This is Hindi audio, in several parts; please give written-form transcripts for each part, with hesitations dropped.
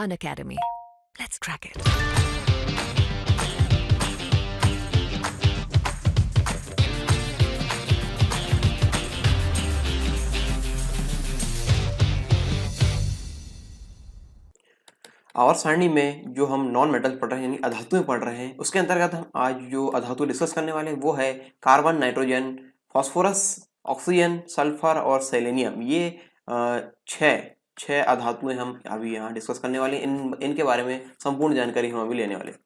Unacademy. Let's crack it. Our सारणी में जो हम नॉन मेटल पढ़ रहे हैं यानी अधातुएं पढ़ रहे हैं, उसके अंतर्गत हम आज जो अधातु डिस्कस करने वाले हैं वो है carbon, nitrogen, phosphorus, oxygen, sulphur और सेलेनियम। ये छह छह अधातुएं हम अभी यहाँ डिस्कस करने वाले हैं। इनके बारे में संपूर्ण जानकारी हम अभी लेने वाले हैं।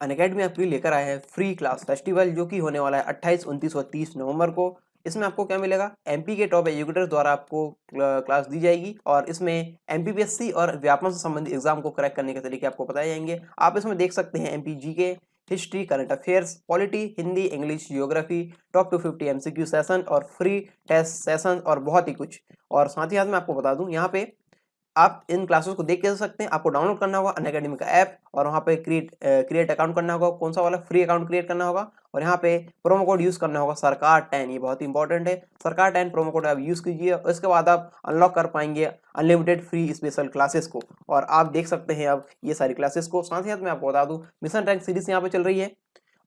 अनअकैडमी आपके लिए लेकर आया है फ्री क्लास फेस्टिवल, जो कि होने वाला है 28, 29 और 30 नवंबर को। इसमें आपको क्या मिलेगा? एमपी के टॉप एजुकेटर द्वारा आपको क्लास दी जाएगी और इसमें एमपीपीएससी और व्यापमं से संबंधित एग्जाम को क्रैक करने के तरीके आपको बताए जाएंगे। आप इसमें देख सकते हैं MP GK, history, current affairs, polity, Hindi, English, geography, top 250 MCQ session और फ्री टेस्ट सेशन और बहुत ही कुछ। और साथ ही साथ मैं आपको बता दूं, यहाँ पे आप इन क्लासेस को देख के सकते हैं। आपको डाउनलोड करना होगा अनअकैडमी का ऐप और वहाँ पे क्रिएट अकाउंट करना होगा। कौन सा वाला? फ्री अकाउंट क्रिएट करना होगा और यहाँ पे प्रोमो कोड यूज करना होगा सरकार 10। ये बहुत ही इंपॉर्टेंट है, सरकार 10 प्रोमो कोड आप यूज कीजिए और इसके बाद आप अनलॉक कर पाएंगे अनलिमिटेड फ्री स्पेशल क्लासेस को। और आप देख सकते हैं अब ये सारी क्लासेस को। साथ ही साथ मैं आपको बता दूं, मिशन रैंक सीरीज यहाँ पे चल रही है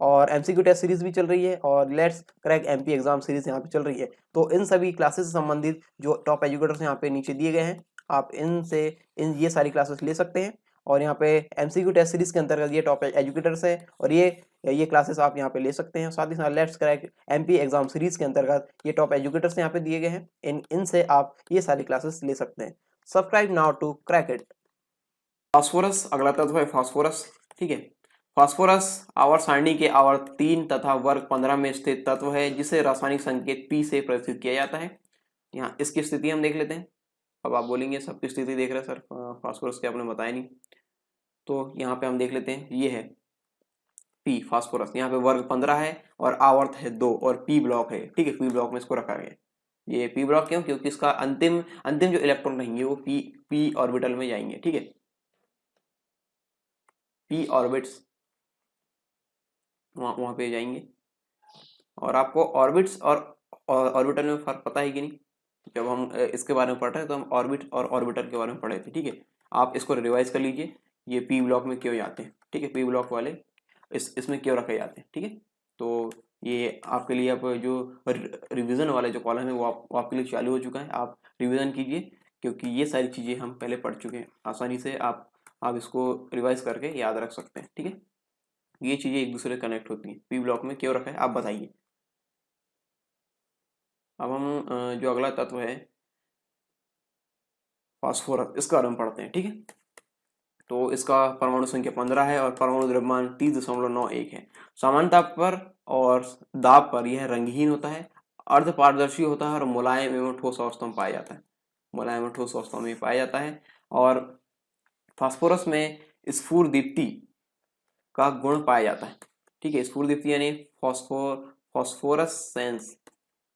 और एमसीक्यू टेस्ट सीरीज भी चल रही है और let's crack MP exam series यहाँ पे चल रही है। तो इन सभी क्लासेस से संबंधित जो टॉप एजुकेटर्स यहाँ पे नीचे दिए गए हैं, आप इनसे ये सारी क्लासेस ले सकते हैं। और यहाँ पे एमसीक्यू टेस्ट सीरीज के अंतर्गत ये टॉप एजुकेटर्स है और ये क्लासेस आप यहाँ पे ले सकते हैं। साथ ही साथ let's crack MP exam series के अंतर्गत ये टॉप एजुकेटर्स यहाँ पे दिए गए हैं, इनसे आप ये सारी क्लासेस ले सकते हैं। Subscribe now to crack it. Phosphorus अगला तत्व है, फास्फोरस। ठीक है, फास्फोरस आवर्त सारणी के आवर्त 3 तथा वर्ग 15 में स्थित तत्व है, जिसे रासायनिक संकेत P से प्रदर्शित किया जाता है। यहाँ इसकी स्थिति हम देख लेते हैं। अब आप बोलेंगे सबकी स्थिति देख रहे हैं सर, फास्फोरस की आपने बताया नहीं। तो यहाँ पे हम देख लेते हैं, ये है P फास्फोरस। यहाँ पे वर्ग 15 है और आवर्त है 2 और P ब्लॉक है। ठीक है, P ब्लॉक में इसको रखा गया। ये P ब्लॉक क्यों? क्योंकि इसका अंतिम जो इलेक्ट्रॉन रहेंगे वो P ऑर्बिटल में जाएंगे। ठीक है, P ऑर्बिट्स वहां पे जाएंगे। और आपको ऑर्बिट्स और ऑर्बिटल में फर्क पता है कि नहीं? जब हम इसके बारे में पढ़ रहे हैं तो हम ऑर्बिट और ऑर्बिटर के बारे में पढ़े थे। ठीक है, आप इसको रिवाइज कर लीजिए। ये पी ब्लॉक में क्यों जाते हैं? ठीक है, पी ब्लॉक वाले इसमें क्यों रखे जाते हैं? ठीक है, तो ये आपके लिए अब जो रिवीजन वाले जो कॉलम है वो आपके लिए चालू हो चुका है। आप रिवीजन कीजिए, क्योंकि ये सारी चीज़ें हम पहले पढ़ चुके हैं। आसानी से आप इसको रिवाइज करके याद रख सकते हैं। ठीक है, ये चीज़ें एक दूसरे कनेक्ट होती हैं। पी ब्लॉक में क्यों रखा है आप बताइए। अब हम जो अगला तत्व है फास्फोरस, इसका बारे में पढ़ते हैं। ठीक है, तो इसका परमाणु संख्या 15 है और परमाणु द्रव्यमान 30.91 है। सामान्य पर और दाब पर यह रंगहीन होता है, अर्ध पारदर्शी होता है और मुलायम एवं ठोस अवस्था में पाया जाता है। मुलायम एवं ठोस अवस्था में पाया जाता है। और फास्फोरस में स्फुरदीप्ति का गुण पाया जाता है। ठीक है, स्फुरदीप्ति यानी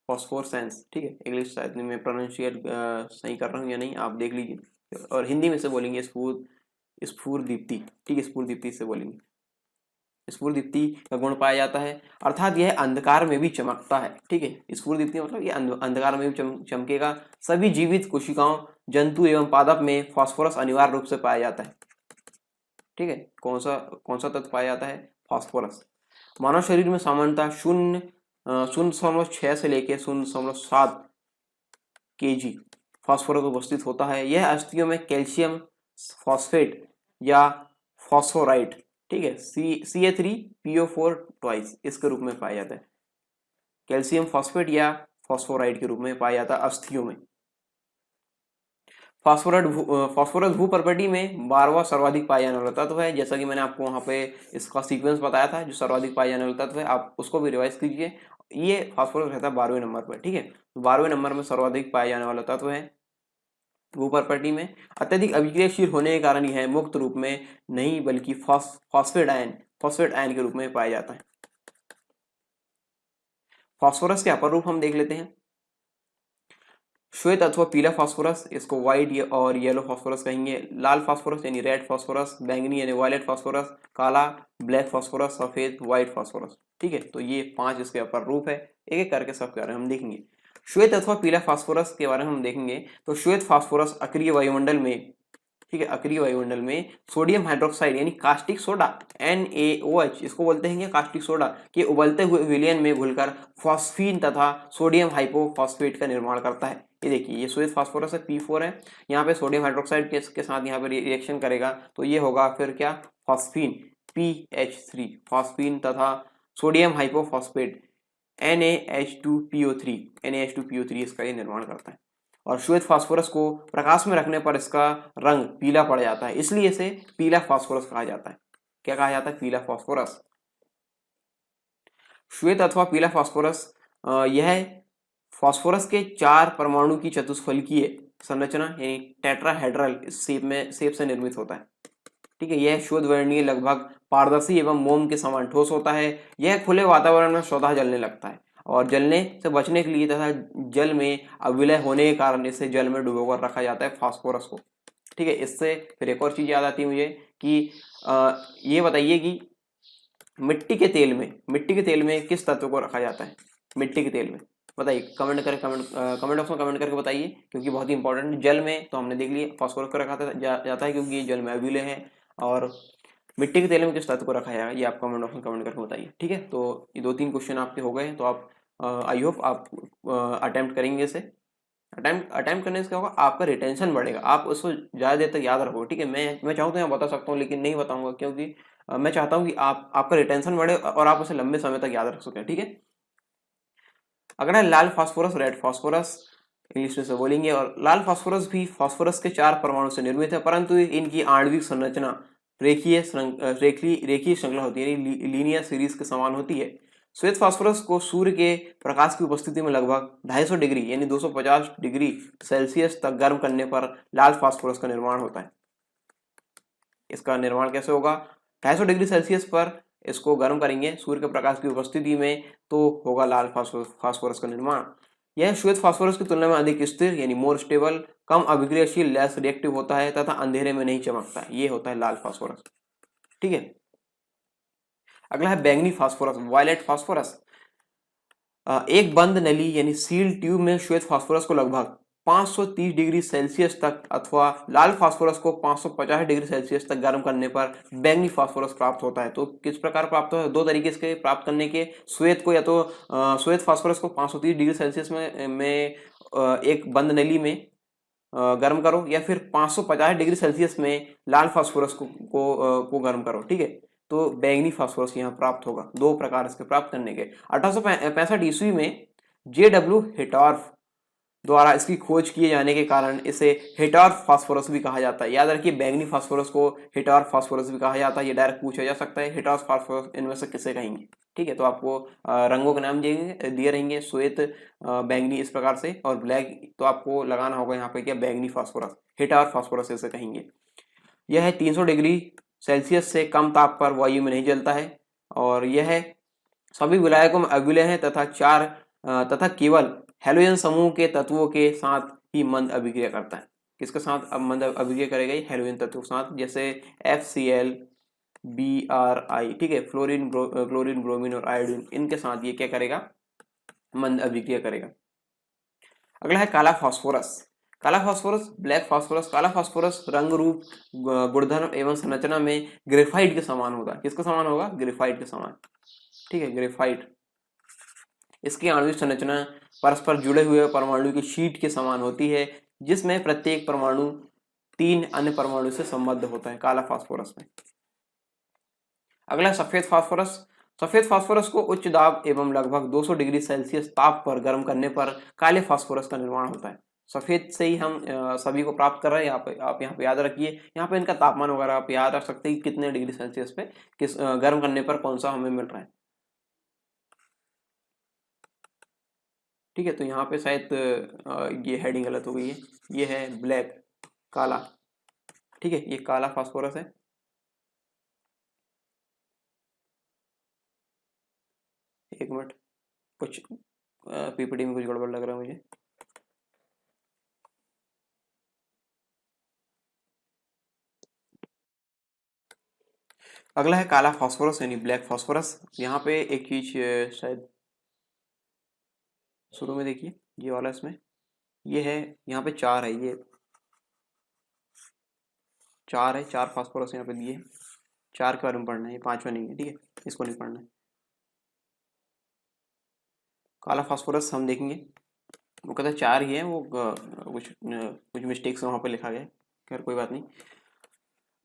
फॉस्फोरसेंस। ठीक है, इंग्लिश शायद मैं प्रोनाउंशिएट सही कर रहा हूँ या नहीं, आप देख लीजिए। और हिंदी में से बोलेंगे स्फुरदीप्ति। ठीक है, स्फुरदीप्ति से बोलेंगे। स्फुरदीप्ति का गुण पाया जाता है, अर्थात यह अंधकार में भी चमकता है। ठीक है, स्फुरदीप्ति मतलब ये अंधकार में भी चमकेगा। सभी जीवित कोशिकाओं, जंतु एवं पादप में फास्फोरस अनिवार्य रूप से पाया जाता है। ठीक है, कौन सा तत्व पाया जाता है? फास्फोरस। मानव शरीर में सामान्यतः 0.6 से लेकर 0.7 kg फास्फोरस उपस्थित होता है। यह अस्थियों में कैल्शियम फॉस्फेट या फॉस्फोराइट, ठीक है, Ca3PO4 ट्वाइस, इसके रूप में पाया जाता है। कैल्शियम फॉस्फेट या फॉस्फोराइट के रूप में पाया जाता है अस्थियों में। फास्फोरस भू प्रॉपर्टी में 12वां सर्वाधिक पाया जाने वाला तत्व है। जैसा कि मैंने आपको वहाँ पे इसका सीक्वेंस बताया था, जो सर्वाधिक पाया जाने वाला तत्व है, आप उसको भी रिवाइज कीजिए। ये फास्फोरस रहता है 12वें नंबर पर। ठीक है, 12वें नंबर में सर्वाधिक पाया जाने वाला तत्व है भू प्रॉपर्टी में। अत्यधिक अभिक्रियाशील होने के कारण यह मुक्त रूप में नहीं बल्कि फॉस्फेट आयन के रूप में पाया जाता है। फास्फोरस के अपर रूप हम देख लेते हैं। श्वेत अथवा पीला फास्फोरस, इसको व्हाइट और येलो फास्फोरस कहेंगे। लाल फास्फोरस यानी रेड फास्फोरस, बैंगनी यानी वायलेट फास्फोरस, काला ब्लैक फास्फोरस, सफेद व्हाइट फास्फोरस। ठीक है, तो ये 5 इसके अपर रूप है। एक एक करके सब के बारे में हम देखेंगे। श्वेत अथवा पीला फास्फोरस के बारे में हम देखेंगे तो श्वेत फास्फोरस अक्रिय वायुमंडल में ठीक है, अक्रिय वायुमंडल में सोडियम हाइड्रोक्साइड यानी कास्टिक सोडा NaOH, इसको बोलते हैं क्या, कास्टिक सोडा, के उबलते हुए विलयन में घुलकर फॉस्फीन तथा सोडियम हाइपोफॉस्फेट का निर्माण करता है। ये देखिए, ये श्वेत फास्फोरस है, P4 है, यहाँ पे सोडियम हाइड्रोक्साइड के साथ यहाँ पे रिएक्शन करेगा तो ये होगा फिर क्या, फॉस्फीन, PH3, फॉस्फीन तथा सोडियम हाइपोफॉस्फेट NaH2PO3, NaH2PO3 इसका ये निर्माण करता है। और श्वेत फास्फोरस को प्रकाश में रखने पर इसका रंग पीला पड़ जाता है, इसलिए इसे पीला फास्फोरस कहा जाता है। क्या कहा जाता है, पीला फास्फोरस। श्वेत अथवा पीला फास्फोरस यह फास्फोरस के 4 परमाणु की चतुष्फलकीय संरचना यानी टेट्राहेड्रल शेप से निर्मित होता है। ठीक है, यह शुद्ध वर्णीय, लगभग पारदर्शी एवं मोम के समान ठोस होता है। यह खुले वातावरण में स्वतः जलने लगता है और जलने से बचने के लिए तथा जल में अविलय होने के कारण इसे जल में डुबोकर रखा जाता है फास्फोरस को। ठीक है, इससे फिर एक और चीज याद आती है मुझे कि ये बताइए कि मिट्टी के तेल में किस तत्व को रखा जाता है, मिट्टी के तेल में, बताइए, कमेंट बॉक्स में कमेंट करके बताइए, क्योंकि बहुत ही इंपॉर्टेंट। जल में तो हमने देख लिया फास्फोरस को रखा जाता है क्योंकि ये जल में अविलय है, और मिट्टी के तेल में किस तत्व को रखा जाएगा ये आप कमेंट बॉक्स में कमेंट करके बताइए। ठीक है, तो ये 2-3 क्वेश्चन आपके हो गए, तो आप आई होप आप अटेम्प्ट करेंगे इसे। अटेम्प्ट करने से क्या होगा, आपका रिटेंशन बढ़ेगा, आप उसको ज़्यादा देर तक याद रखो। ठीक है, मैं चाहूँ तो यहाँ बता सकता हूँ, लेकिन नहीं बताऊँगा, क्योंकि मैं चाहता हूँ कि आपका रिटेंशन बढ़े और आप उसे लंबे समय तक याद रख सकें। ठीक है, अगला लाल फास्फोरस, रेड फास्फोरस, इंग्लिश में से बोलेंगे। और लाल फास्फोरस भी फास्फोरस के 4 परमाणु से निर्मित है, परंतु इनकी आणविक संरचना रेखीय श्रृंखला होती है, लीनियर सीरीज के समान होती है। श्वेत फास्फोरस को सूर्य के प्रकाश की उपस्थिति में लगभग 250 डिग्री यानी 250 डिग्री सेल्सियस तक गर्म करने पर लाल फास्फोरस का निर्माण होता है। इसका निर्माण कैसे होगा, 250 डिग्री सेल्सियस पर इसको गर्म करेंगे सूर्य के प्रकाश की उपस्थिति में, तो होगा लाल फास्फोरस का निर्माण। यह श्वेत फास्फोरस की तुलना में अधिक स्थिर यानी मोर स्टेबल, कम अभिक्रियाशील, लेस रिएक्टिव होता है तथा अंधेरे में नहीं चमकता है। ये होता है लाल फास्फोरस। ठीक है, अगला है बैंगनी फास्फोरस, वायलेट फास्फोरस। एक बंद नली यानी सील ट्यूब में श्वेत फास्फोरस को लगभग 530 डिग्री सेल्सियस तक अथवा लाल फास्फोरस को 550 डिग्री सेल्सियस तक गर्म करने पर बैंगनी फास्फोरस प्राप्त होता है। तो किस प्रकार प्राप्त होता है, 2 तरीके इसके प्राप्त करने के, श्वेत को या तो श्वेत फास्फोरस को 530 डिग्री सेल्सियस में एक बंद नली में गर्म करो, या फिर 550 डिग्री सेल्सियस में लाल फास्फोरस को गर्म करो। ठीक है, तो बैंगनी फास्फोरस यहाँ प्राप्त होगा। 2 प्रकार इसके प्राप्त करने के। 1865 ईस्वी में JW हिटॉर्फ द्वारा इसकी खोज किए जाने के कारण इसे हिटॉर्फ फास्फोरस भी कहा जाता है। याद रखिए, बैंगनी फास्फोरस को हिटॉर्फ फास्फोरस भी कहा जाता है। ये डायरेक्ट पूछा जा सकता है, हिटॉर्फ फास्फोरस इनमें से किसे कहेंगे। ठीक है, तो आपको रंगों के नाम दिए रहेंगे, श्वेत, बैंगनी, इस प्रकार से, और ब्लैक तो आपको लगाना होगा यहाँ पे क्या, बैंगनी फास्फोरस, हिटॉर्फ फास्फोरस इसे कहेंगे। यह 300 डिग्री सेल्सियस से कम ताप पर वायु में नहीं जलता है, और यह सभी विलायकों में अविलय है तथा केवल हैलोजन समूह के तत्वों के साथ ही मंद अभिक्रिया करता है। किसके साथ अब मंद अभिक्रिया करेगा, ये हैलोजन तत्वों के साथ, जैसे FCl, Bri। ठीक है, क्लोरीन, ब्रोमीन और आयोडीन, इनके साथ ये क्या करेगा, मंद अभिक्रिया करेगा। अगला है काला फास्फोरस। काला फास्फोरस, ब्लैक फास्फोरस। काला फास्फोरस रंग, रूप, गुणधर्म एवं संरचना में ग्रेफाइट के समान होगा। किसके समान होगा, ग्रेफाइट के समान। ठीक है, ग्रेफाइट। इसकी आणविक संरचना परस्पर जुड़े हुए परमाणु की शीट के समान होती है, जिसमें प्रत्येक परमाणु 3 अन्य परमाणु से संबद्ध होता है काला फास्फोरस में। अगला सफेद फास्फोरस। सफेद फास्फोरस को उच्च दाब एवं लगभग 200 डिग्री सेल्सियस ताप पर गर्म करने पर काले फास्फोरस का निर्माण होता है। सफेद से ही हम सभी को प्राप्त कर रहे हैं। आप यहाँ पे याद रखिए, यहाँ पे इनका तापमान वगैरह आप याद रख सकते हैं कि कितने डिग्री सेल्सियस पे किस गर्म करने पर कौन सा हमें मिल रहा है। ठीक है, तो यहाँ पे शायद ये हेडिंग गलत हो गई है, ये है ब्लैक, काला। ठीक है, ये काला फास्फोरस है। एक मिनट, कुछ PPT में कुछ गड़बड़ लग रहा है मुझे। अगला है काला फास्फोरस यानी ब्लैक फास्फोरस। यहाँ पे एक चीज शायद शुरू में देखिए, ये वाला इसमें ये है, यहाँ पे 4 है, ये 4 है, 4 फास्फोरस यहाँ पे दिए, 4 के बारे में पढ़ना है, ये 5वां नहीं है, ठीक है, इसको नहीं पढ़ना है। काला फास्फोरस हम देखेंगे, वो कहता है 4 ही है, वो कुछ मिस्टेक्स वहाँ पे लिखा गया है, खैर कोई बात नहीं।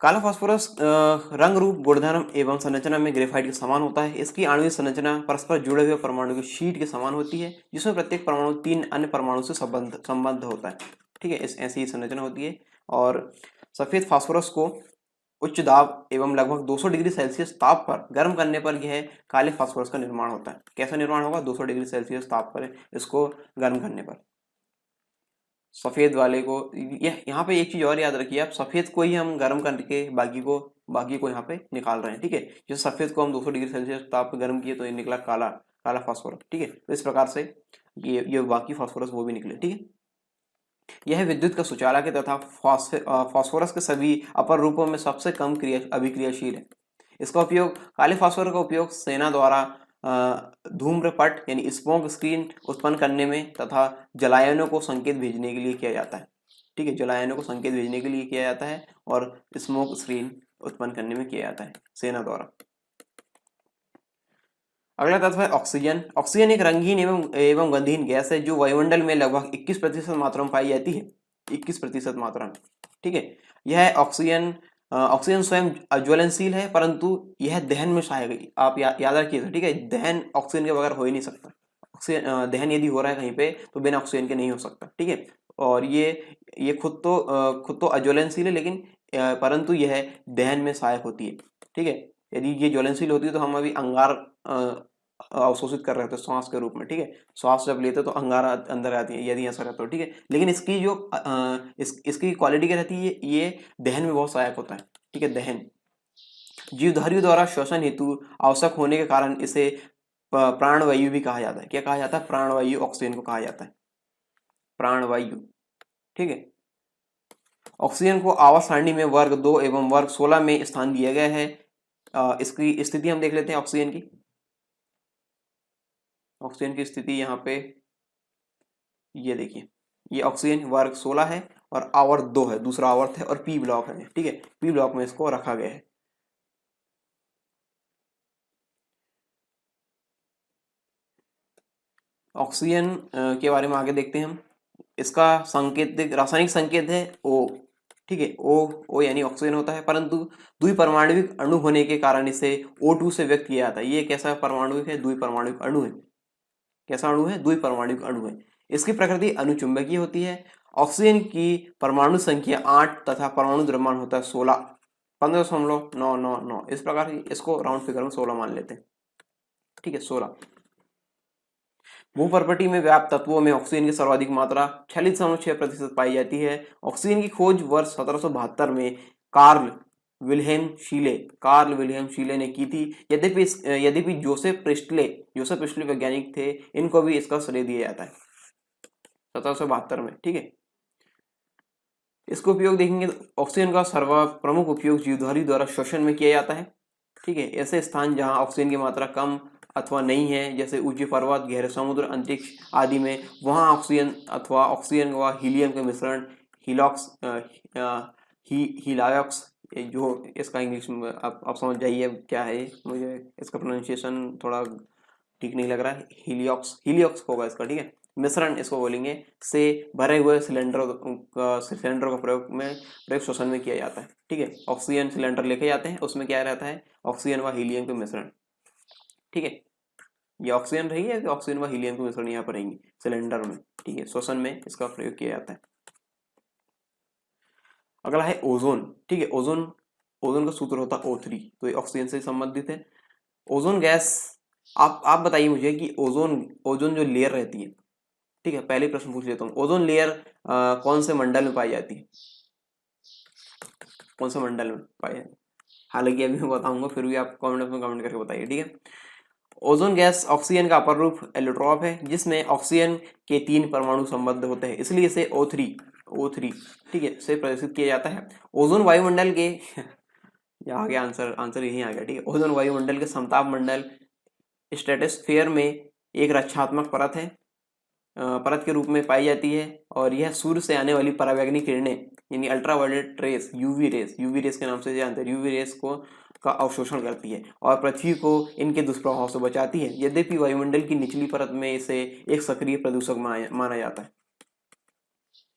काला फास्फोरस रंग, रूप, गुणधर्म एवं संरचना में ग्रेफाइट के समान होता है। इसकी आणविक संरचना परस्पर जुड़े हुए परमाणु की शीट के समान होती है, जिसमें प्रत्येक परमाणु 3 अन्य परमाणु से संबंध होता है, ठीक है, ऐसी ही संरचना होती है। और सफेद फास्फोरस को उच्च दाब एवं लगभग 200 डिग्री सेल्सियस ताप पर गर्म करने पर यह काले फास्फोरस का निर्माण होता है। कैसा निर्माण होगा? 200 डिग्री सेल्सियस ताप पर इसको गर्म करने पर। सफेद वाले को यह यहाँ पे एक चीज और याद रखिए आप, सफेद को ही हम गर्म करके बाकी को यहाँ पे निकाल रहे हैं, ठीक है। जैसे सफेद को हम 200 डिग्री सेल्सियस ताप पे गर्म किए तो ये निकला काला काला फास्फोरस, ठीक है। तो इस प्रकार से ये बाकी फास्फोरस वो भी निकले, ठीक है। यह विद्युत का सुचालक है तथा फास्फोरस के सभी अपर रूपों में सबसे कम अभिक्रियाशील है। इसका उपयोग काले फास्फोरस का उपयोग सेना द्वारा धूम्रपट यानी स्मोक स्क्रीन उत्पन्न करने में तथा जलायनों को संकेत भेजने के लिए किया जाता है, ठीक है। जलायनों को संकेत भेजने के लिए किया जाता है और स्मोक स्क्रीन उत्पन्न करने में किया जाता है सेना द्वारा। अगला तत्व है ऑक्सीजन। ऑक्सीजन एक रंगीन एवं गंधहीन गैस है जो वायुमंडल में लगभग 21% मात्रा में पाई जाती है, 21% मात्रा में, ठीक है। यह ऑक्सीजन स्वयं अज्वलनशील है, परंतु यह दहन में सहायक, आप याद रखिएगा, ठीक है। दहन ऑक्सीजन के बगैर हो ही नहीं सकता। ऑक्सीजन दहन यदि हो रहा है कहीं पे तो बिना ऑक्सीजन के नहीं हो सकता, ठीक है। और ये खुद तो अज्वलनशील है, लेकिन परंतु यह दहन में सहायक होती है, ठीक है। यदि ये ज्वलनशील होती है तो हम अभी अंगार अवशोषित कर रहे थे श्वास के रूप में, ठीक है। श्वास जब लेते तो अंगार अंदर आती है यदि ऐसा रहता है, ठीक है। लेकिन इसकी जो इसकी क्वालिटी क्या रहती है, ये दहन में बहुत सहायक होता है, ठीक है। दहन जीवधारियों द्वारा श्वसन हेतु आवश्यक होने के कारण इसे प्राणवायु भी कहा जाता है। क्या कहा जाता है? प्राणवायु ऑक्सीजन को कहा जाता है, प्राणवायु, ठीक है। ऑक्सीजन को आवर्त सारणी में वर्ग 2 एवं वर्ग 16 में स्थान दिया गया है। इसकी स्थिति हम देख लेते हैं। ऑक्सीजन की स्थिति यहाँ पे ये देखिए, ये ऑक्सीजन वर्ग 16 है और आवर्त 2 है, दूसरा आवर्त है और पी ब्लॉक है, ठीक है। पी ब्लॉक में इसको रखा गया है। ऑक्सीजन के बारे में आगे देखते हैं हम। इसका सांकेतिक रासायनिक संकेत है O, ठीक है। O यानी ऑक्सीजन होता है, परंतु द्विपरमाणुविक अणु होने के कारण इसे O2 से व्यक्त किया जाता है। ये कैसा परमाणुविक है? द्विपरमाणुविक अणु है। कैसा अणु है? द्विपरमाणुविक अणु है। इसकी प्रकृति अनुचुंबकीय होती है। ऑक्सीजन की परमाणु संख्या 8 तथा परमाणु द्रव्यमान होता है 16, 15.999। इस प्रकार इसको राउंड फिगर में 16 मान लेते हैं, ठीक है, 16। भूपर्पटी में व्याप्त तत्वों में ऑक्सीजन की सर्वाधिक मात्रा 46.6% पाई जाती है। ऑक्सीजन की खोज वर्ष 1772 में कार्ल विल्हेम शीले ने की थी। यद्यपि जोसेफ प्रिस्टले वैज्ञानिक थे, इनको भी इसका श्रेय दिया जाता है 1772 में, ठीक है। इसको उपयोग देखेंगे तो ऑक्सीजन का सर्वप्रमुख उपयोग जीवधारी द्वारा श्वसन में किया जाता है, ठीक है। ऐसे स्थान जहां ऑक्सीजन की मात्रा कम अथवा नहीं है, जैसे ऊंचे पर्वत, गहरे समुद्र, अंतरिक्ष आदि में, वहां ऑक्सीजन व हीलियम के मिश्रण हीलायोक्स, जो इसका इंग्लिश में आप समझ जाइए क्या है, मुझे इसका प्रोनाउंसिएशन थोड़ा ठीक नहीं लग रहा है। हीलियोक्स होगा इसका, ठीक है। मिश्रण इसको बोलेंगे, से भरे हुए सिलेंडर का प्रयोग श्वसन में किया जाता है, ठीक है। ऑक्सीजन सिलेंडर लेके जाते हैं, उसमें क्या रहता है? ऑक्सीजन व हीलियम के मिश्रण, ठीक है। ये ऑक्सीजन रही है, ऑक्सीजन व हीलियम के मिश्रण यहाँ पर रहेंगे सिलेंडर में, ठीक है। श्वसन में इसका प्रयोग किया जाता है। अगला है ओजोन, ठीक है। ओजोन का सूत्र होता है O3, तो ये ऑक्सीजन से संबंधित है। ओजोन गैस, आप बताइए मुझे कि ओजोन जो लेयर रहती है, ठीक है, पहले प्रश्न पूछ लेता हूँ। ओजोन लेयर कौन से मंडल में पाई जाती है? कौन से मंडल में पाई जाती है? हालांकि अभी मैं बताऊंगा, फिर भी आप कमेंट में कमेंट करके बताइए, ठीक है। ओजोन गैस ऑक्सीजन का अपर रूप एलोट्रॉप है, जिसमें ऑक्सीजन के 3 परमाणु संबद्ध होते हैं, इसलिए इसे O3, ठीक है, से प्रदर्शित किया जाता है। ओजोन वायुमंडल के आ गया आंसर यही आ गया, ठीक है। ओजोन वायुमंडल के समताप मंडल स्ट्रेटोस्फेयर में एक रक्षात्मक परत है, परत के रूप में पाई जाती है और यह सूर्य से आने वाली परावैंगनिक किरणें यानी अल्ट्रावायलेट रेस यूवी रेस के नाम से जानते हैं, यूवी रेस को का अवशोषण करती है और पृथ्वी को इनके दुष्प्रभाव से बचाती है। यद्यपि वायुमंडल की निचली परत में इसे एक सक्रिय प्रदूषक माना जाता है।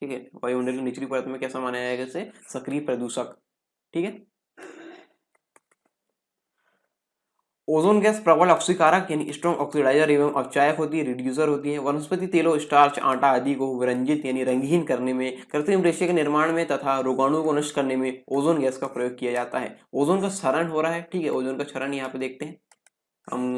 ठीक है, वायुमंडल की निचली परत में कैसा माना जाएगा इसे? सक्रिय प्रदूषक। ठीक है, ओजोन गैस प्रबल ऑक्सीकारक यानी स्ट्रॉन्ग ऑक्सीडाइजर एवं अवचायक होती है, रिड्यूसर होती है। वनस्पति तेलों, स्टार्च, आटा आदि को विरंजित यानी रंगहीन करने में, कृत्रिम रेशे के निर्माण में तथा रोगाणुओं को नष्ट करने में ओजोन गैस का प्रयोग किया जाता है। ओजोन का क्षरण हो रहा है। ठीक है, ओजोन का क्षरण यहाँ पे देखते हैं हम,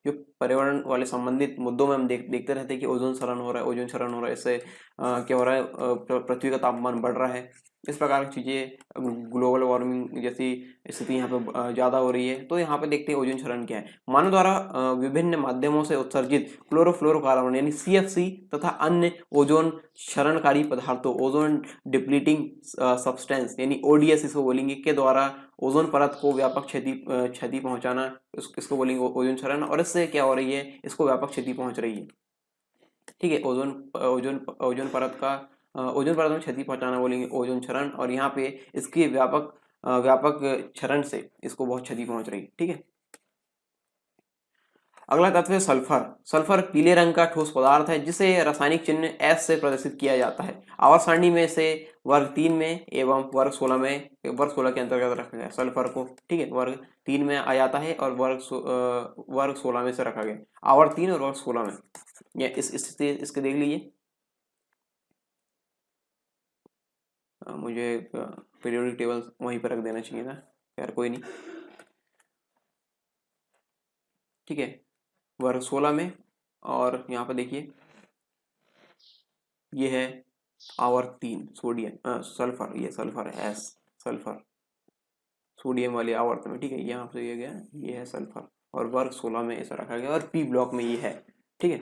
जो पर्यावरण वाले संबंधित मुद्दों में हम देखते रहते हैं कि ओजोन क्षरण हो रहा है, ओजोन क्षरण हो रहा है, इससे क्या हो रहा है, पृथ्वी का तापमान बढ़ रहा है, इस प्रकार की चीजें, ग्लोबल वार्मिंग जैसी स्थिति यहाँ पे ज्यादा हो रही है। तो यहाँ पे देखते हैं ओजोन क्षरण क्या है। मानव द्वारा विभिन्न माध्यमों से उत्सर्जित क्लोरोफ्लोरोकार्बन यानी CFC तथा अन्य ओजोन क्षरणकारी पदार्थों, ओजोन डिप्लीटिंग सब्सटेंस यानी ODS इसको बोलेंगे, के द्वारा ओजोन परत को व्यापक क्षति पहुंचाना, इसको बोलेंगे ओजोन क्षरण। और इससे क्या हो रही है, इसको व्यापक क्षति पहुंच रही है। ठीक है, ओजोन ओजोन ओजोन परत का ओजोन परत में क्षति पहुंचाना बोलेंगे ओजोन क्षरण, और यहाँ पे इसकी व्यापक क्षरण से इसको बहुत क्षति पहुंच रही है। ठीक है, अगला तत्व है सल्फर। सल्फर पीले रंग का ठोस पदार्थ है जिसे रासायनिक चिन्ह S से प्रदर्शित किया जाता है। आवर्त सारणी में से वर्ग 3 में एवं वर्ग 16 में, वर्ग 16 के अंतर्गत रखा गया सल्फर को। ठीक है, वर्ग 3 में आ जाता है और वर्ग 16 में से रखा गया, आवर्त 3 और वर्ग 16 में। ये इस स्थिति इसके देख लीजिए। मुझे पीरियोडिक टेबल वहीं पर रख देना चाहिए था, यार कोई नहीं। ठीक है, वर्ग 16 में, और यहाँ पर देखिए ये है आवर्त 3 सोडियम सल्फर, ये सल्फर है S, सल्फर सोडियम वाले आवर्त में। ठीक है, यहाँ से ये गया, ये है सल्फर और वर्ग 16 में ऐसा रखा गया और P ब्लॉक में ये है। ठीक है,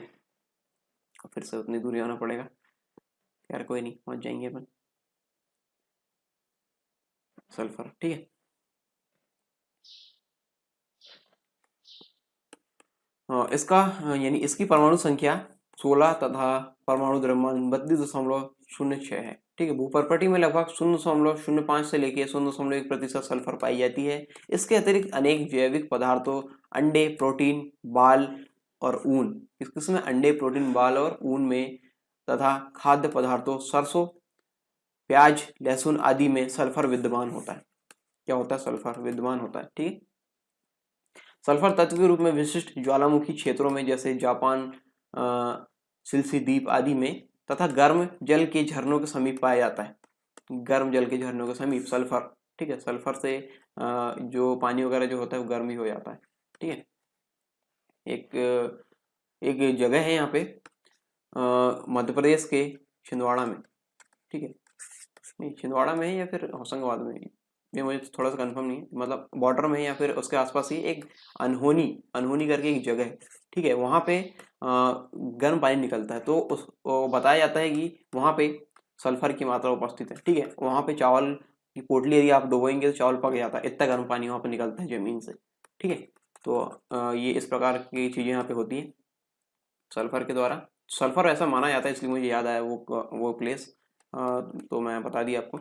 फिर से उतनी दूरी आना पड़ेगा, यार कोई नहीं, पहुंच जाएंगे अपन। सल्फर, ठीक है, इसका यानी इसकी परमाणु संख्या 16 तथा परमाणु द्रव्यमान 32.06 है। ठीक है, भूपर्पटी में लगभग 0.05 से लेकर 0.1% सल्फर पाई जाती है। इसके अतिरिक्त अनेक जैविक पदार्थों, अंडे, प्रोटीन, बाल और ऊन, इसमें अंडे, प्रोटीन, बाल और ऊन में तथा खाद्य पदार्थों, सरसों, प्याज, लहसुन आदि में सल्फर विद्यमान होता है। क्या होता है? सल्फर विद्यमान होता है। ठीक है, सल्फर तत्व के रूप में विशिष्ट ज्वालामुखी क्षेत्रों में जैसे जापान, सिलसी द्वीप आदि में तथा गर्म जल के झरनों के समीप पाया जाता है। गर्म जल के झरनों के समीप सल्फर। ठीक है, सल्फर से जो पानी वगैरह जो होता है वो गर्म ही हो जाता है। ठीक है, एक जगह है यहाँ पे मध्य प्रदेश के छिंदवाड़ा में। ठीक है, नहीं छिंदवाड़ा में है या फिर होशंगाबाद में है, ये मुझे थोड़ा सा कंफर्म नहीं है, मतलब बॉर्डर में है या फिर उसके आसपास ही एक अनहोनी करके एक जगह है। ठीक है, वहाँ पे गर्म पानी निकलता है, तो वो बताया जाता है कि वहाँ पे सल्फर की मात्रा उपस्थित है। ठीक है, वहाँ पे चावल की पोटली यदि आप डुबोएंगे तो चावल पक जाता है, इतना गर्म पानी वहाँ पे निकलता है जमीन से। ठीक है, तो ये इस प्रकार की चीज़ें यहाँ पे होती है सल्फर के द्वारा। सल्फर ऐसा माना जाता है, इसलिए मुझे याद आया वो प्लेस, तो मैं बता दिया आपको।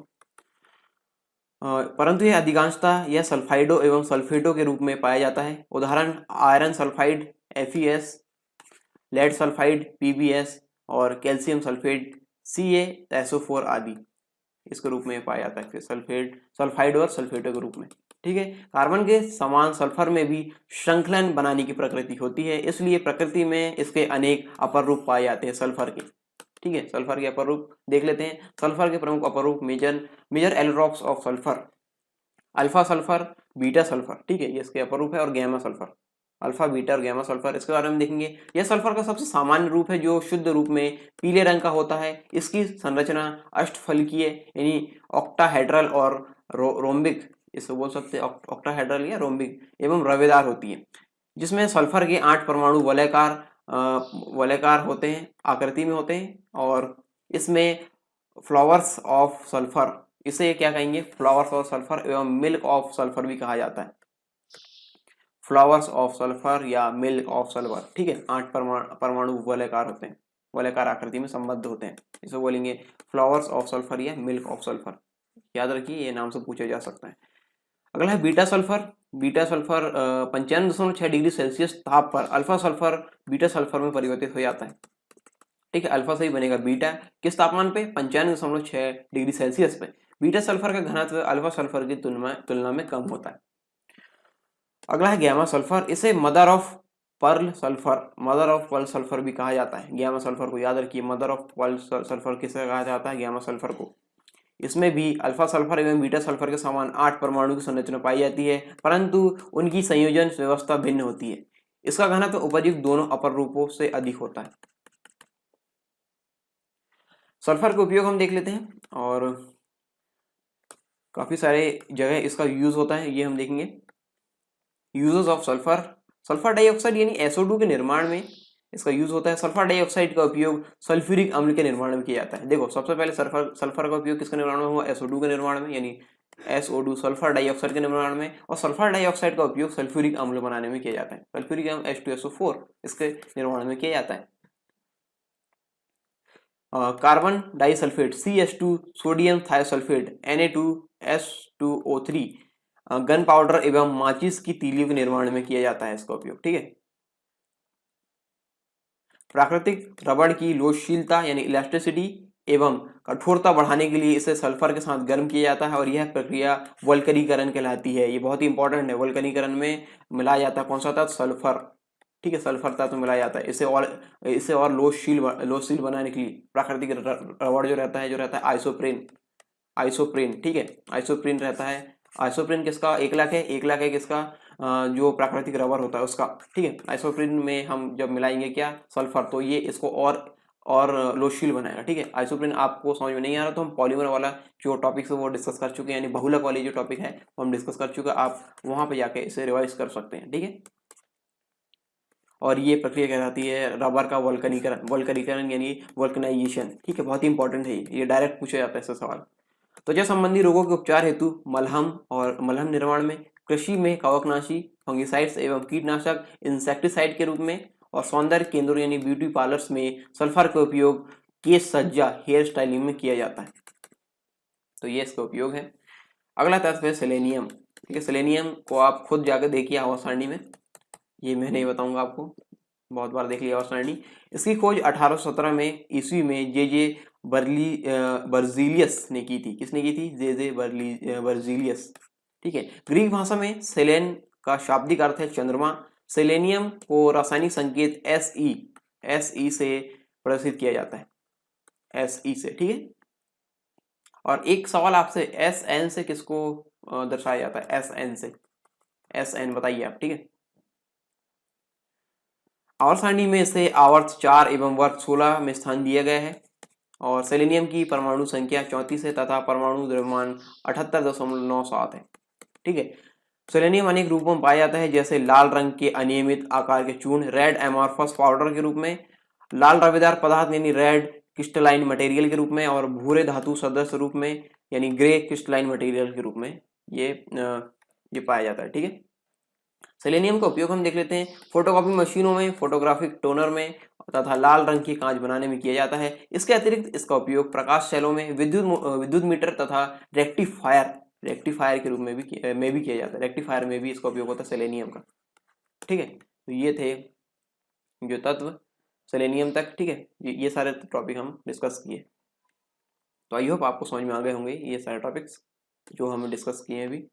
परंतु यह अधिकांशतः यह सल्फाइडो एवं सल्फेटो के रूप में पाया जाता है। उदाहरण iron sulphide FeS, lead sulphide PbS और कैल्शियम सल्फेट CaSO4 आदि इसके रूप में पाया जाता है, फिर सल्फाइड और सल्फेटो के रूप में। ठीक है, कार्बन के समान सल्फर में भी श्रृंखलन बनाने की प्रकृति होती है, इसलिए प्रकृति में इसके अनेक अपर रूप पाए जाते हैं सल्फर के। ठीक है, सल्फर के अपर रूप देख लेते हैं। सल्फर के प्रमुख अपर रूप major allotropes of sulphur, alpha sulphur, beta sulphur. ठीक है, ये इसके अपर रूप है, और गैमा सल्फर, अल्फा, बीटा और गैमा सल्फर, इसके बारे में देखेंगे। यह सल्फर का सबसे सामान्य रूप है जो शुद्ध रूप में पीले रंग का होता है। इसकी संरचना अष्टफलकीय यानी ऑक्टाहेड्रल और रोम्बिक, इसको बोल सकते हैं ऑक्टाहेड्रल या रोम्बिक, एवं रवेदार होती है, जिसमें सल्फर के 8 परमाणु वलयकार होते हैं, आकृति में होते हैं। और इसमें फ्लावर्स ऑफ सल्फर, इसे क्या कहेंगे? फ्लावर्स ऑफ सल्फर एवं मिल्क ऑफ सल्फर भी कहा जाता है, फ्लावर्स ऑफ सल्फर या मिल्क ऑफ सल्फर। ठीक है, 8 परमाणु वलयकार होते हैं, वलयाकार आकृति में संबद्ध होते हैं। इसे बोलेंगे फ्लावर्स ऑफ सल्फर या मिल्क ऑफ सल्फर। याद रखिए, ये नाम से पूछा जा सकता है। अगला है beta sulphur. Beta sulphur 95.6 degree Celsius ताप पर अल्फा सल्फर बीटा सल्फर में परिवर्तित हो जाता है। ठीक है, अल्फा से ही बनेगा बीटा। किस तापमान पे? 95.6 डिग्री सेल्सियस पे। बीटा सल्फर का घनत्व अल्फा सल्फर की तुलना में कम होता है। अगला है गैमा सल्फर। इसे mother of pearl sulphur, mother of pearl sulphur भी कहा जाता है। गैमा सल्फर को याद रखिए, मदर ऑफ पर्ल सल्फर किसे कहा जाता है? गैमा सल्फर को। इसमें भी अल्फा सल्फर एवं बीटा सल्फर के समान 8 परमाणु की संरचना पाई जाती है, परंतु उनकी संयोजन व्यवस्था भिन्न होती है। इसका घनत्व उपयुक्त दोनों अपर रूपों से अधिक होता है। सल्फर का उपयोग हम देख लेते हैं, और काफी सारे जगह इसका यूज होता है, ये हम देखेंगे। Uses of sulphur. Sulphur dioxide यानी SO2 के निर्माण में इसका यूज होता है। सल्फर डाइऑक्साइड का उपयोग सल्फ्यूरिक अम्ल के निर्माण में किया जाता है। देखो, सबसे पहले सल्फर का उपयोग किसके निर्माण में हुआ? SO2 के निर्माण में, यानी SO2 सल्फर डाइऑक्साइड के निर्माण में। और सल्फर डाइऑक्साइड का उपयोग सल्फ्यूरिक अम्ल बनाने में किया जाता है। सल्फ्यूरिक अम्ल H2SO4 इसके निर्माण में किया जाता है। Carbon disulphate CH2, sodium thiosulphate Na2S2O3 gun powder एवं माचिस की तीलियों के निर्माण में किया जाता है इसका उपयोग। ठीक है। प्राकृतिक रबड़ की लोचशीलता यानी इलास्टिसिटी एवं कठोरता बढ़ाने के लिए इसे सल्फर के साथ गर्म किया जाता है, और यह प्रक्रिया वल्कनीकरण कहलाती है। ये बहुत ही इंपॉर्टेंट है। वल्कनीकरण में मिलाया जाता है कौन सा तत्व? सल्फर। ठीक है, सल्फर तत्व मिलाया जाता है इसे और लोचशील बनाने के लिए। प्राकृतिक रबड़ जो रहता है आइसोप्रेन। ठीक है, आइसोप्रेन रहता है। आइसोप्रेन किसका? एकलक है। एकलक है किसका? जो प्राकृतिक रबर होता है उसका। ठीक है, आइसोप्रेन में हम जब मिलाएंगे क्या? सल्फर, तो ये इसको और लोचशील बनाएगा। ठीक है, आइसोप्रेन आपको समझ में नहीं आ रहा तो हम पॉलीमर वाला जो टॉपिक है वो डिस्कस कर चुके हैं, यानी बहुलक वाली जो टॉपिक है वो हम डिस्कस कर चुके हैं। आप वहां पे जाके इसे रिवाइज कर सकते हैं। ठीक है, और ये प्रक्रिया कहलाती है रबर का वल्कनीकरण यानी वल्कनाइजेशन। ठीक है, बहुत ही इंपॉर्टेंट है ये डायरेक्ट पूछा जाता है इससे सवाल। त्वचा संबंधी रोगों के उपचार हेतु मलहम निर्माण में, कृषि में कवकनाशी, फंगिसाइड्स एवं कीटनाशक इंसेक्टिसाइड के रूप में, और सौंदर्य केंद्रों यानी ब्यूटी पार्लर्स में सल्फर का उपयोग केश सज्जा हेयर स्टाइलिंग में किया जाता है। तो ये इसका उपयोग है। अगला तत्व है सेलेनियम। ठीक है, सेलेनियम को आप खुद जाकर देखिए आवर्त सारणी में, ये मैं नहीं बताऊंगा आपको, बहुत बार देख लिया आवर्त सारणी। इसकी खोज 1817 में ईस्वी में जे बर्जीलियस ने की थी। किसने की थी? जे बर्जीलियस। ठीक है, ग्रीक भाषा में सेलेन का शाब्दिक अर्थ है चंद्रमा। सेलेनियम को रासायनिक संकेत Se से प्रदर्शित किया जाता है, Se से। ठीक है, और एक सवाल आपसे, Sn से किसको दर्शाया जाता है? Sn से, Sn बताइए आप। ठीक है, आवर्त सारणी में इसे आवर्त 4 एवं वर्ग 16 में स्थान दिया गया है, और सेलेनियम की परमाणु संख्या 34 है तथा परमाणु द्रव्यमान 78.97 है। ठीक है, सेलेनियम अनेक रूपों में पाया जाता है, जैसे लाल रंग के अनियमित आकार के चूर्ण रेड एमॉर्फस पाउडर के रूप में, लाल रवेदार पदार्थ यानी रेड क्रिस्टलाइन मटेरियल के रूप में, और भूरे धातु सदृश रूप में यानी ग्रे क्रिस्टलाइन मटेरियल के रूप में ये पाया जाता है। ठीक है, सेलेनियम का उपयोग हम देख लेते हैं। फोटोकॉपी मशीनों में, फोटोग्राफिक टोनर में तथा लाल रंग की कांच बनाने में किया जाता है। इसके अतिरिक्त इसका उपयोग प्रकाश शैलों में, विद्युत मीटर तथा रेक्टिफायर के रूप में भी किया जाता है। रेक्टिफायर में भी इसका उपयोग होता है सेलेनियम का। ठीक है, तो ये थे जो तत्व सेलेनियम तक। ठीक है, ये सारे टॉपिक हम डिस्कस किए, तो आई होप आपको समझ में आ गए होंगे ये सारे टॉपिक्स जो हमने डिस्कस किए हैं अभी।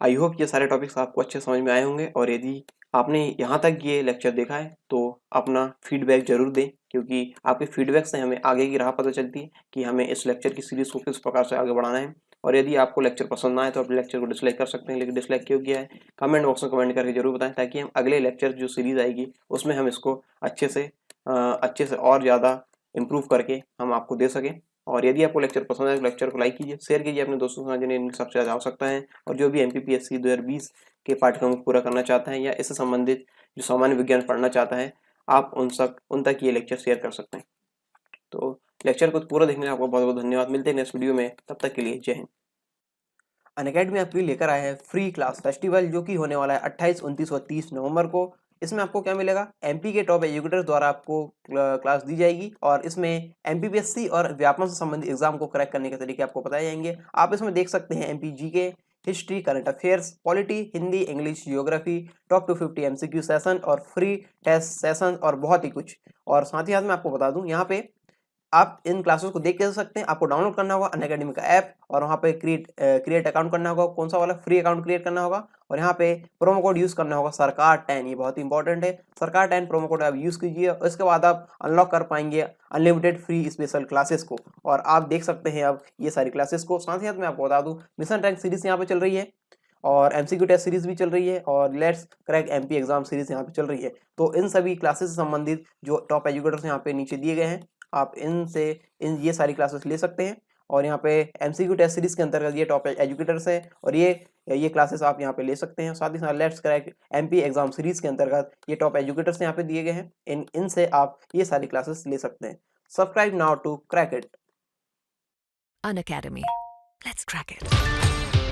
आई होप ये सारे टॉपिक्स आपको अच्छे समझ में आए होंगे, और यदि आपने यहाँ तक ये लेक्चर देखा है तो अपना फीडबैक जरूर दें, क्योंकि आपके फीडबैक से हमें आगे की राह पता चलती है कि हमें इस लेक्चर की सीरीज को किस प्रकार से आगे बढ़ाना है। और यदि आपको लेक्चर पसंद ना आए तो आप लेक्चर को डिसलाइक कर सकते हैं, लेकिन डिसलाइक क्यों किया है कमेंट बॉक्स में कमेंट करके जरूर बताएं, ताकि हम अगले लेक्चर जो सीरीज आएगी उसमें हम इसको अच्छे से और ज़्यादा इम्प्रूव करके हम आपको दे सकें। और यदि आपको लेक्चर पसंद है तो लेक्चर को लाइक कीजिए, शेयर कीजिए अपने दोस्तों के साथ जिन्हें सबसे ज़्यादा आवश्यकता है, और जो भी MPPSC 2020 के पाठ्यक्रम को पूरा करना चाहता है या इससे संबंधित जो सामान्य विज्ञान पढ़ना चाहता है, आप उन तक ये लेक्चर शेयर कर सकते हैं। तो लेक्चर को पूरा देखने में आपको बहुत बहुत धन्यवाद। मिलते हैं नेक्स्ट वीडियो में, तब तक के लिए जय हिंद। अनअकैडमी आपके लिए लेकर आए हैं फ्री क्लास फेस्टिवल, जो कि होने वाला है 28, 29 और 30 नवंबर को। इसमें आपको क्या मिलेगा, एमपी के टॉप एजुकेटर्स द्वारा आपको क्लास दी जाएगी और इसमें एमपीपीएससी और व्यापमं से संबंधित एग्जाम को क्रैक करने के तरीके आपको बताए जाएंगे। आप इसमें देख सकते हैं MP GK, history, current affairs, polity, Hindi, English, geography, top 250 MCQ session और फ्री टेस्ट सेशन और बहुत ही कुछ। और साथ ही साथ मैं आपको बता दूं, यहाँ पे आप इन क्लासेस को देख के सकते हैं। आपको डाउनलोड करना होगा अनअकैडमी का ऐप और वहाँ पे क्रिएट अकाउंट करना होगा। कौन सा वाला, फ्री अकाउंट क्रिएट करना होगा और यहाँ पे प्रोमो कोड यूज करना होगा सरकार 10। ये बहुत ही इंपॉर्टेंट है, सरकार 10 प्रोमो कोड आप यूज कीजिए और इसके बाद आप अनलॉक कर पाएंगे अनलिमिटेड फ्री स्पेशल क्लासेस को। और आप देख सकते हैं अब ये सारी क्लासेस को। साथ ही साथ मैं आपको बता दूं, मिशन रैंक सीरीज यहाँ पे चल रही है और एमसीक्यू टेस्ट सीरीज भी चल रही है और let's crack MP exam series यहाँ पे चल रही है। तो इन सभी क्लासेस से संबंधित जो टॉप एजुकेटर्स यहाँ पे नीचे दिए गए हैं, आप इनसे ये सारी क्लासेस ले सकते हैं। और यहाँ पे एमसीक्यू टेस्ट सीरीज के अंतर्गत ये टॉप एजुकेटर्स हैं और ये क्लासेस आप यहाँ पे ले सकते हैं। साथ ही साथ let's crack MP exam series के अंतर्गत ये टॉप एजुकेटर्स यहाँ पे दिए गए हैं, इनसे आप ये सारी क्लासेस ले सकते हैं। Subscribe now to crack it. Unacademy. Let's crack it.